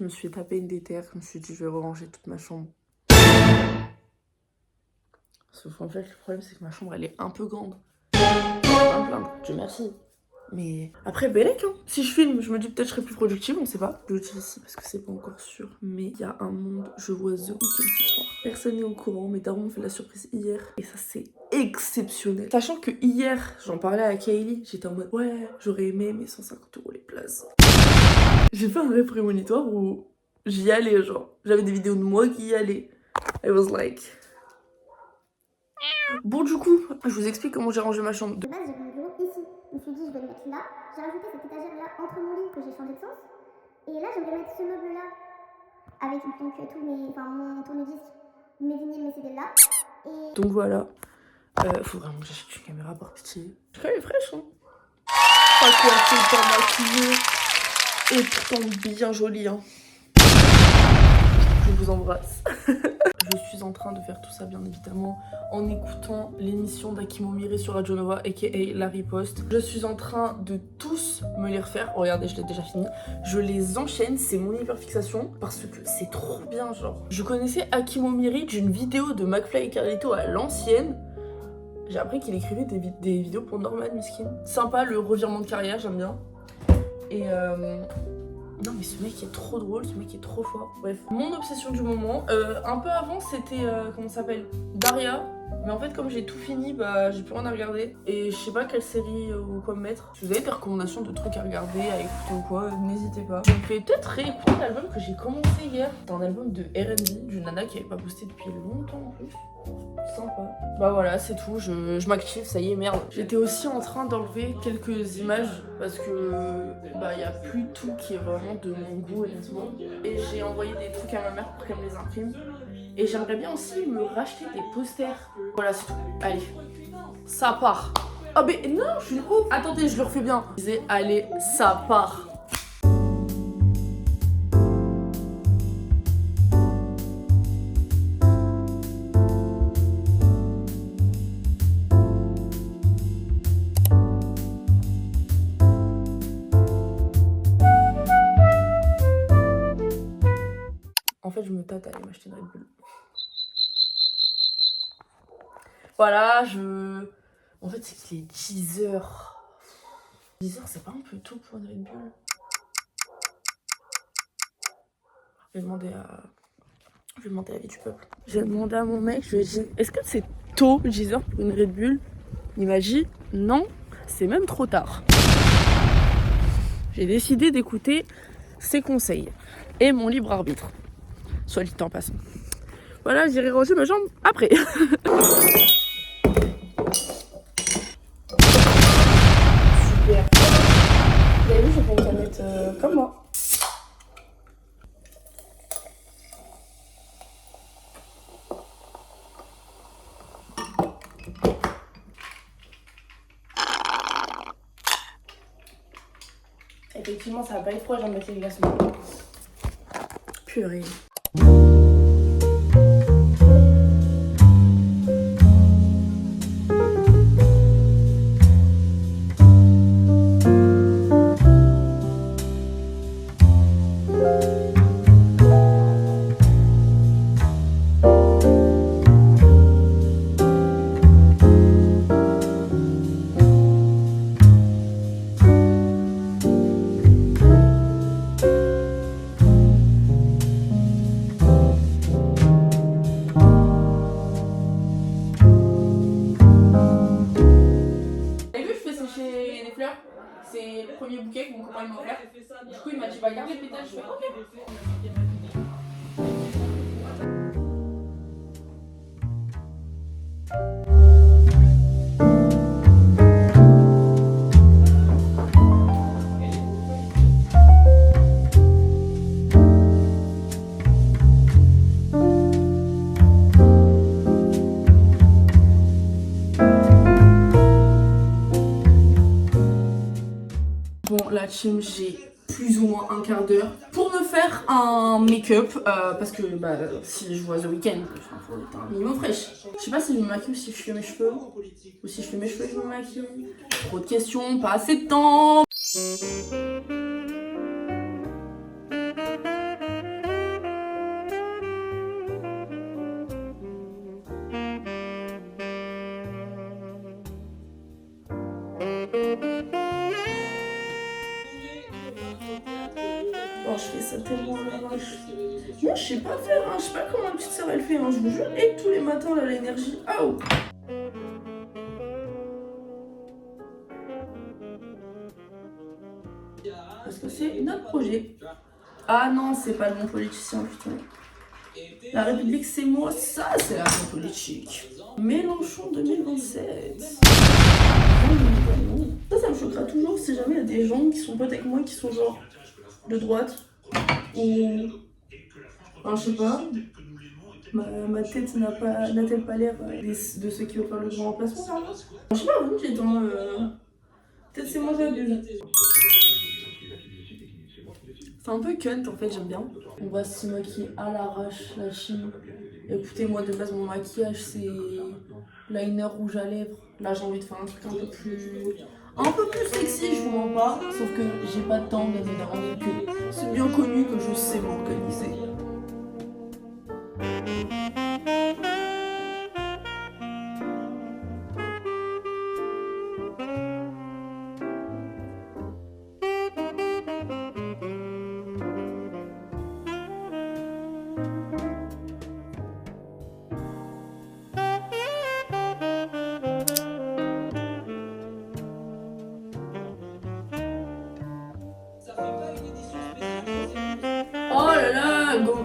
Je me suis tapé une déterre, je me suis dit je vais ranger toute ma chambre. Sauf qu'en fait, le problème c'est que ma chambre elle est un peu grande. Je vais pas me plaindre, Dieu merci. Mais après, Bellec, hein. Si je filme, je me dis peut-être je serai plus productive, on sait pas. Je le dis ici parce que c'est pas encore sûr. Mais il y a un monde, je vois The Weeknd ce soir. Personne n'est au courant, mes darons m'ont fait la surprise hier. Et ça, c'est exceptionnel. Sachant que hier, j'en parlais à Kaylee, j'étais en mode ouais, j'aurais aimé mais 150 € les places. J'ai fait un vrai prémonitoire où j'y allais, genre. J'avais des vidéos de moi qui y allais. I was like. Bon, du coup, je vous explique comment j'ai rangé ma chambre. De base, j'avais mon bureau ici. Je me suis dit, je vais le mettre là. J'ai rajouté cette étagère-là entre mon lit que j'ai changé de sens. Et là, j'aimerais mettre ce meuble-là avec donc tous mes, enfin mon tourne-disque, mes vinyles, mes CD là. Et Donc voilà. Faut vraiment que j'achète une caméra par pitié. Elle est fraîche, hein. Pas coiffée, pas maquillée. Et pourtant bien jolie, hein. Je vous embrasse. Je suis en train de faire tout ça, bien évidemment, en écoutant l'émission d'Hakim Omiri sur Radio Nova, a.k.a. La Riposte. Je suis en train de tous me les refaire. Oh, regardez, je l'ai déjà fini. Je les enchaîne, c'est mon hyperfixation, parce que c'est trop bien, genre. Je connaissais Hakim Omiri d'une vidéo de McFly et Carlito à l'ancienne. J'ai appris qu'il écrivait des vidéos pour Norman Miskin. Sympa, le revirement de carrière, j'aime bien. Et non mais ce mec est trop drôle, ce mec est trop fort. Bref, mon obsession du moment. Un peu avant c'était, comment ça s'appelle, Daria. Mais en fait comme j'ai tout fini, bah j'ai plus rien à regarder. Et je sais pas quelle série ou quoi me mettre. Si vous avez des recommandations de trucs à regarder, à écouter ou quoi, n'hésitez pas. Je vais peut-être réécouter l'album que j'ai commencé hier. C'est un album de R&B, d'une nana qui avait pas posté depuis longtemps en plus. Sympa. Bah voilà, c'est tout, je m'active, ça y est, merde. J'étais aussi en train d'enlever quelques images parce que bah y a plus tout qui est vraiment de mon goût honnêtement. Et j'ai envoyé des trucs à ma mère pour qu'elle me les imprime. Et j'aimerais bien aussi me racheter des posters. Voilà, c'est tout. Allez, ça part. Oh mais non, je suis une ouf. Attendez, je le refais bien. Je disais, allez, ça part. En fait, je me tâte à aller m'acheter une Red Bull. Voilà, en fait, c'est qu'il est 10h. 10h, c'est pas un peu tôt pour une Red Bull? Je vais demander à la vie du peuple. J'ai demandé à mon mec, je lui ai dit, est-ce que c'est tôt, 10h pour une Red Bull? Il m'a dit, non, c'est même trop tard. J'ai décidé d'écouter ses conseils et mon libre arbitre. Soit dit en passant. Voilà, j'irai ranger ma jambe après. Super. Vous avez vu, j'ai fait une canette comme moi. Effectivement, ça va pas être froid, je viens de mettre les glaçons. Purée. C'est le premier bouquet que mon copain m'a offert. Du coup, il m'a dit, bah garde les pétales. Je fais ok. Bon, la team, j'ai plus ou moins un quart d'heure pour me faire un make-up parce que bah, si je vois The Weeknd, il faut être un minimum fraîche. Je sais pas si je me maquille ou si je fais mes cheveux, ou si je fais mes cheveux je me maquille. Trop de questions, pas assez de temps. je fais ça tellement à l'arrache. Moi, je sais pas faire, hein. Je sais pas comment ma petite sœur elle fait, hein. Je vous jure. Et tous les matins, là, l'énergie. Ah oh. Parce que c'est notre projet. Ah non, c'est pas le bon politicien, putain. La République, c'est moi, ça, c'est la bonne politique. Mélenchon 2027. Ça me choquera toujours si jamais il y a des gens qui sont potes avec moi qui sont genre de droite. Ou. Enfin, je sais pas. Ma tête n'a-t-elle pas l'air de ceux qui veulent faire le grand remplacement, là? Je sais pas, vous, j'ai dans. Peut-être c'est moi j'abuse. C'est un peu cunt en fait, j'aime bien. On va se maquiller à l'arrache, la chine. Écoutez, moi de base, mon maquillage c'est liner rouge à lèvres. Là, j'ai envie de faire un truc un peu plus sexy, je vous mens pas. Sauf que j'ai pas de temps, bien évidemment, que c'est bien connu que je sais m'organiser. Oh là là, go.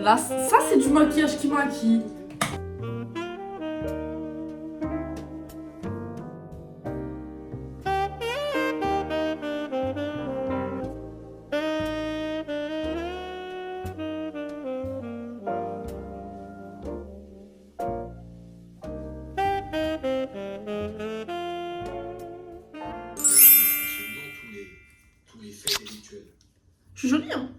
Là, ça c'est du maquillage qui maquille. Je suis jolie, hein.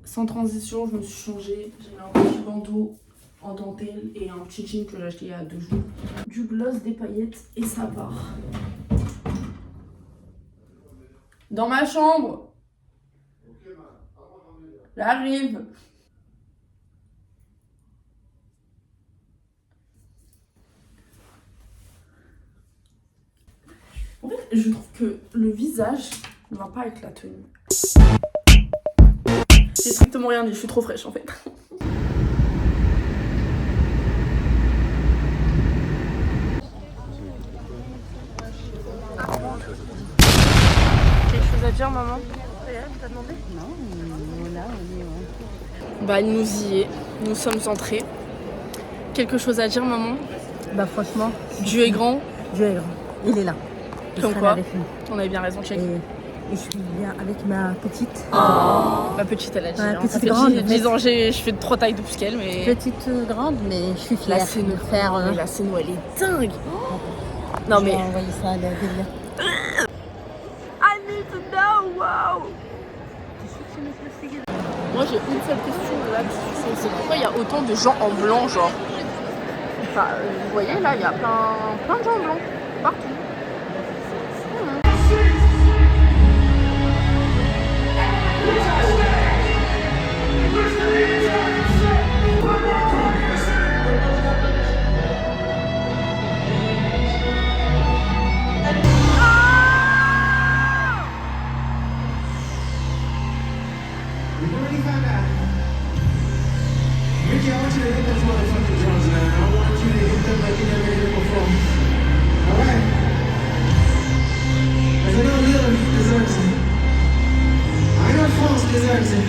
Sans transition, je me suis changée. J'ai mis un petit bandeau en dentelle et un petit jean que j'ai acheté il y a 2 jours. Du gloss, des paillettes et ça part. Dans ma chambre. J'arrive. En fait, je trouve que le visage ne va pas avec la tenue. J'ai strictement rien dit, je suis trop fraîche en fait. Quelque chose à dire, maman? T'as demandé? Non, on est là, on est. Bah, il nous y est, nous sommes entrés. Quelque chose à dire, maman? Bah, franchement, Dieu est grand. Dieu est grand. Il est là. Il Comme sera quoi, là avec nous. on avait bien raison, check. Et je suis bien avec ma petite. Ma petite, elle a dit. Ouais, Hein. petite Ça fait grande, 10 ans, je fais 3 tailles de plus qu'elle, mais. Petite grande, mais je suis La fière scène, de faire. mais la scène, elle est dingue. Non Je mais. vais envoyer ça à la délire. I need to know, wow. Moi j'ai une seule question là, c'est pourquoi il y a autant de gens en blanc, genre. Enfin, vous voyez là, il y a plein de gens en blanc, partout. Ricky, I want you to hit those motherfucking drums now. I want you to hit them like you never hit them before. Alright? Cause I know Lil deserves it. I know Fonz deserves it.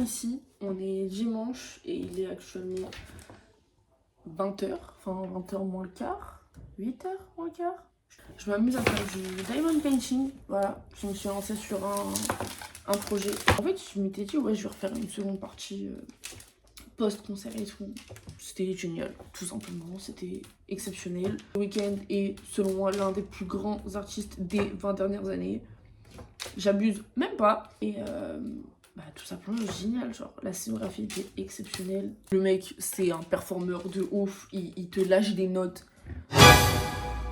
ici. On est dimanche et il est actuellement 20h, enfin 20h moins le quart, 8h moins le quart. Je m'amuse à faire du diamond painting, voilà. Je me suis lancée sur un projet. En fait, je m'étais dit, ouais, je vais refaire une seconde partie post-concert et tout. C'était génial, tout simplement, c'était exceptionnel. The Weeknd est, selon moi, l'un des plus grands artistes des 20 dernières années. J'abuse même pas. Et tout simplement génial, genre la scénographie était exceptionnelle. Le mec, c'est un performeur de ouf, il te lâche des notes.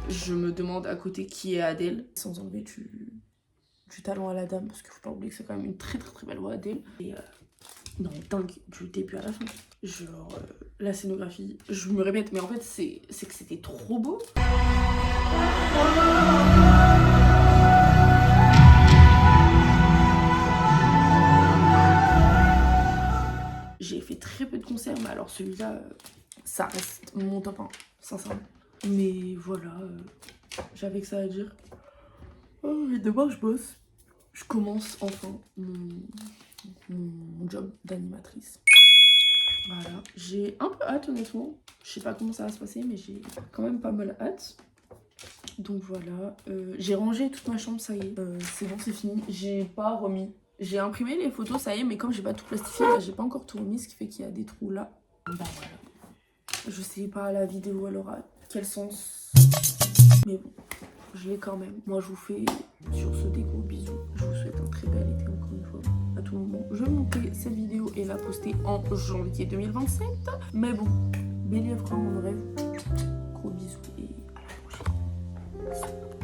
Je me demande à côté qui est Adèle, sans enlever du talent à la dame, parce qu'il faut pas oublier que c'est quand même une très très très belle voix, Adèle. Et non, dingue, du début à la fin. Genre, la scénographie, je me répète, mais en fait, c'est que c'était trop beau. J'ai fait très peu de concerts, mais alors celui-là, ça reste mon top 1, sincèrement. Mais voilà, j'avais que ça à dire. Oh, et demain, je bosse. Je commence enfin mon job d'animatrice. Voilà, j'ai un peu hâte honnêtement. Je sais pas comment ça va se passer, mais j'ai quand même pas mal hâte. Donc voilà, j'ai rangé toute ma chambre, ça y est. C'est bon, c'est fini. J'ai pas remis. J'ai imprimé les photos, ça y est, mais comme j'ai pas tout plastifié, bah, j'ai pas encore tout remis, ce qui fait qu'il y a des trous là. Bah voilà. Je sais pas, la vidéo elle aura quel sens. Mais bon, je l'ai quand même. Moi je vous fais sur ce des gros bisous. Je vous souhaite un très bel été encore une fois. À tout moment, je vais monter cette vidéo et la poster en janvier 2027. Mais bon, Bélièvre mon rêve. Gros bisous et à la prochaine.